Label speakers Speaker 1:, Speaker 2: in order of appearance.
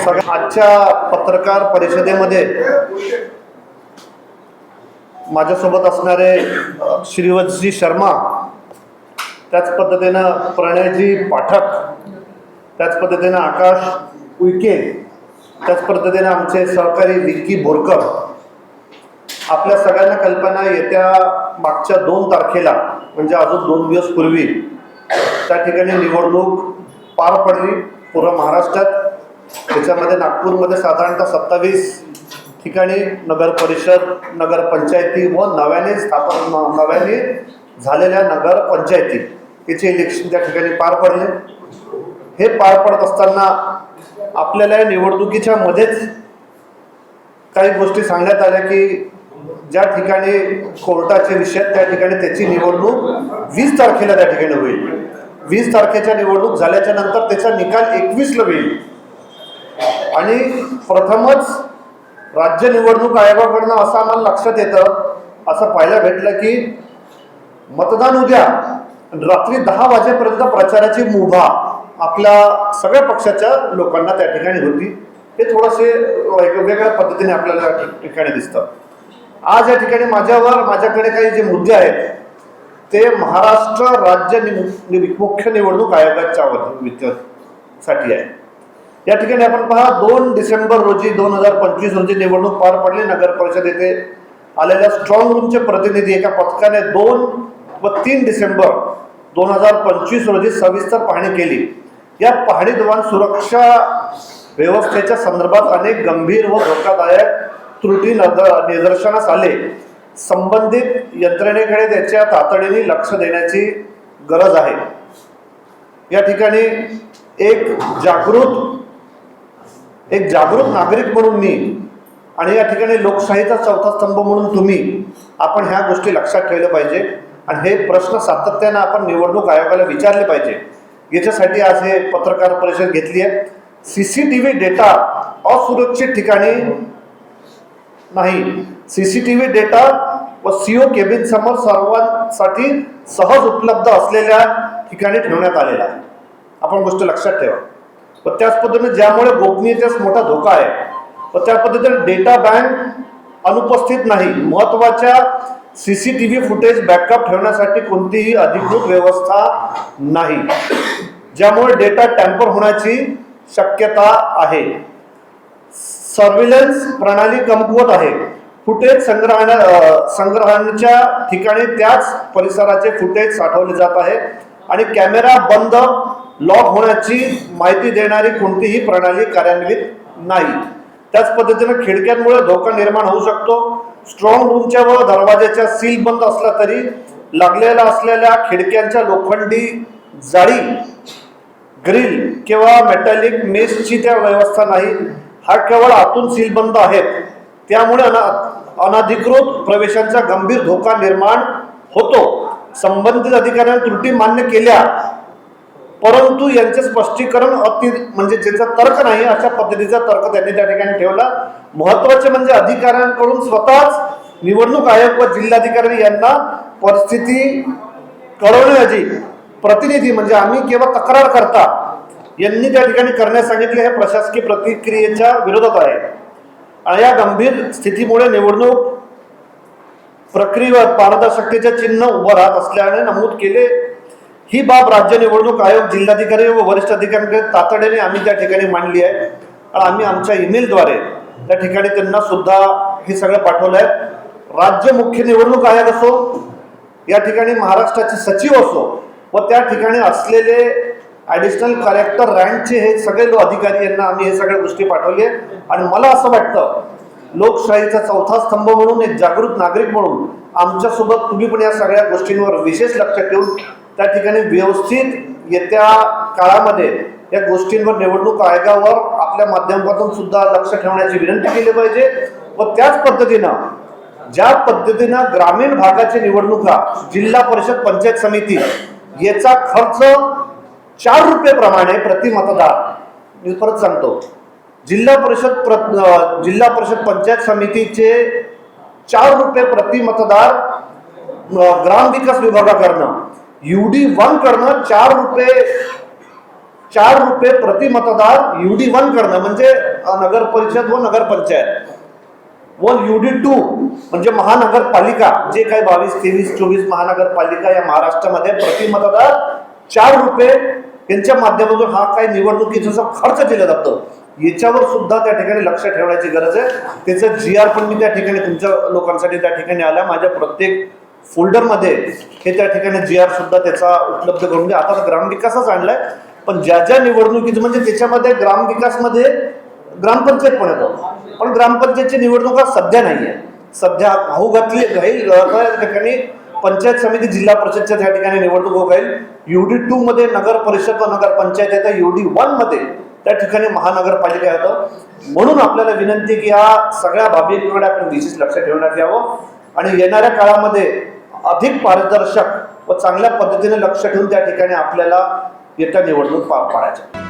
Speaker 1: आजच्या पत्रकार परिषदेमध्ये माझ्यासोबत असणारे श्रीवत्सजी शर्मा, त्याच पद्धतीनं प्रणयजी पाठक, त्याच पद्धतीनं आकाश उईके, त्याच पद्धतीनं आमचे सहकारी विक्की बोरकर. आपल्या सगळ्यांना कल्पना येत्या मागच्या 2 तारखेला म्हणजे अजून 2 दिवस पूर्वी त्या ठिकाणी निवडणूक पार पडली पूर्ण महाराष्ट्रात. त्याच्यामध्ये नागपूरमध्ये साधारणतः 27 ठिकाणी नगर परिषद, नगरपंचायती व नव्याने झालेल्या नगर पंचायती याचे इलेक्शन त्या ठिकाणी पार पडले. हे पार पडत असताना आपल्याला निवडणुकीच्या मध्येच काही गोष्टी सांगण्यात आल्या की ज्या ठिकाणी कोर्टाचे विषय त्या ठिकाणी त्याची निवडणूक 20 तारखेला त्या ठिकाणी होईल. 20 तारखेच्या निवडणूक झाल्याच्या नंतर त्याचा निकाल 21ला होईल. आणि प्रथमच राज्य निवडणूक आयोगाकडनं असं आम्हाला लक्षात येतं, असं पाहायला भेटलं की मतदान उद्या रात्री 10 वाजेपर्यंत प्रचाराची मुभा आपल्या सगळ्या पक्षाच्या लोकांना त्या ठिकाणी होती. हे थोडेसे वेगवेगळ्या पद्धतीने आपल्याला ठिकाणी दिसतं. आज या ठिकाणी माझ्याकडे काही जे मुद्दे आहेत ते महाराष्ट्र राज्य मुख्य निवडणूक आयोगाच्या साठी आहे. या ठिकाणी आपण पहा, 2 डिसेंबर रोजी 2025 रोजी निवडणूक पार पडली. नगर परिषद येथे आलेल्या स्ट्रॉंग रूमचे प्रतिनिधी एका पथकाने 2 व 3 डिसेंबर 2025 रोजी सविस्तर पाहणी केली. या पाहणीदरम्यान सुरक्षा व्यवस्थेच्या संदर्भात अनेक गंभीर व धोकादायक त्रुटी निदर्शनास आले. संबंधित यंत्रणेकडे त्याच्या तातडीने लक्ष देण्याची गरज आहे. या ठिकाणी एक जागृत नागरिक म्हणून मी आणि या ठिकाणी लोकशाहीचा चौथा स्तंभ म्हणून तुम्ही आपण ह्या गोष्टी लक्षात ठेवल्या पाहिजे आणि हे प्रश्न सातत्याने आपण निवडणूक आयोगाला विचारले पाहिजे. याच्यासाठी आज हे पत्रकार परिषद घेतली आहे. सीसीटीव्ही डेटा असुरक्षित ठिकाणी नाही, सीसीटीव्ही डेटा व सीओ केबिन समोर सर्वांसाठी सहज उपलब्ध असलेल्या ठिकाणी ठेवण्यात आलेला आहे. आपण गोष्ट लक्षात ठेवा. व त्याच पद्धतीने ज्यामुळे गोपनीयतेस मोठा धोका आहे व त्या पद्धतीने डेटा बँक अनुपस्थित नाही. महत्वाच्या सीसीटीव्ही फुटेज बॅकअप ठेवण्यासाठी कोणतीही अधिकृत व्यवस्था नाही, ज्यामुळे डेटा टॅम्पर होण्याची शक्यता आहे. सर्व्हिलन्स प्रणाली कमकुवत आहे. फुटेज संग्रहणाच्या ठिकाणी त्याच परिसराचे फुटेज साठवले जात आहे आणि कॅमेरा बंद लॉक होण्याची माहिती देणारी कोणतीही प्रणाली कार्यान्वित नाही. त्याच पद्धतीने खिडक्यांमुळे धोका निर्माण होऊ शकतो. स्ट्रॉंग रूमच्या व दरवाजाच्या सील बंद असला तरी लागलेल्या असलेल्या खिडक्यांच्या लोखंडी जाळी, ग्रिल किंवा मेटॅलिक मेसची त्या व्यवस्था नाही. हा केवळ आतून सील बंद आहेत. त्यामुळे अनधिकृत प्रवेशांचा गंभीर धोका निर्माण होतो. संबंधित अधिकाऱ्यांनी त्रुटी मान्य केल्या परंतु यांचे स्पष्टीकरण म्हणजे ज्याचा तर्क नाही अशा पद्धतीचा तर्क त्यांनी त्या ठिकाणी ठेवला. महत्वाचे म्हणजे अधिकाऱ्यांकडून स्वतःच निवडणूक आयोग व जिल्हाधिकारी यांना परिस्थिती कळवण्याची प्रतिनिधी म्हणजे आम्ही किंवा तक्रार करता यांनी त्या ठिकाणी करण्यास सांगितले. हे प्रशासकीय प्रतिक्रियेच्या विरोधात आहे. आणि या गंभीर स्थितीमुळे निवडणूक प्रक्रियेवर पारदर्शकतेचे चिन्ह उभं राहत असल्याने नमूद केले. ही बाब राज्य निवडणूक आयोग, जिल्हाधिकारी व वरिष्ठ अधिकाऱ्यांकडे तातडीने आम्ही त्या ठिकाणी मांडली आहे. आम्ही आमच्या ईमेलद्वारे त्या ठिकाणी त्यांना सुद्धा हे सगळं पाठवलं आहे. राज्य मुख्य निवडणूक आयोग असो, या ठिकाणी महाराष्ट्राचे सचिव असो व त्या ठिकाणी असलेले ॲडिशनल कलेक्टर रँकचे हे सगळे अधिकारी यांना आम्ही हे सगळ्या गोष्टी पाठवल्या. आणि मला असं वाटतं लोकशाहीचा चौथा स्तंभ म्हणून, एक जागृत नागरिक म्हणून आमच्यासोबत तुम्ही पण या सगळ्या गोष्टींवर विशेष लक्ष ठेवून त्या ठिकाणी व्यवस्थित येत्या काळामध्ये या गोष्टींवर निवडणूक आयोगावर आपल्या माध्यमातून सुद्धा लक्ष ठेवण्याची विनंती केली पाहिजे. व त्याच पद्धतीनं ज्या पद्धतीनं ग्रामीण भागाची निवडणुका, जिल्हा परिषद, पंचायत समिती याचा खर्च 4 रुपये प्रमाणे प्रति मतदार, मी परत सांगतो, जिल्हा परिषद पंचायत समितीचे 4 रुपये प्रति मतदार ग्रामविकास विभागाकडनं, UD1 कडनं 4 रुपये ₹4 प्रति मतदार UD1 करणं म्हणजे नगर परिषद व नगरपंचायत व UD2 म्हणजे महानगरपालिका, जे काही 22, 23, 24 महानगरपालिका या महाराष्ट्रामध्ये प्रति मतदार ₹4 यांच्या माध्यमातून हा काही निवडणुकीचा जो खर्च दिला जातो याच्यावर सुद्धा त्या ठिकाणी लक्ष ठेवण्याची गरज आहे. त्याचं GR पण मी त्या ठिकाणी तुमच्या लोकांसाठी त्या ठिकाणी आला. माझ्या प्रत्येक फोल्डरमध्ये हे त्या ठिकाणी GR सुद्धा त्याचा उपलब्ध करून द्या. आता ग्रामविकासच आणलाय, पण ज्या ज्या निवडणुकीचं म्हणजे त्याच्यामध्ये ग्रामविकासमध्ये ग्रामपंचायत पण येतो, पण ग्रामपंचायतची निवडणुका सध्या नाहीये. सध्या घाऊ घातली राहील त्या ठिकाणी पंचायत समिती जिल्हा परिषदच्या त्या ठिकाणी निवडणूक होत राहील. UD2 मध्ये नगर परिषद व नगरपंचायत येतं, UD1 मध्ये त्या ठिकाणी महानगरपालिका येतं. म्हणून आपल्याला विनंती की या सगळ्या बाबींकडे आपण विशेष लक्ष ठेवण्यात यावं आणि येणाऱ्या काळामध्ये अधिक पारदर्शक व चांगल्या पद्धतीने लक्ष ठेवून त्या ठिकाणी आपल्याला येत्या निवडणूक पार पाडायच्या.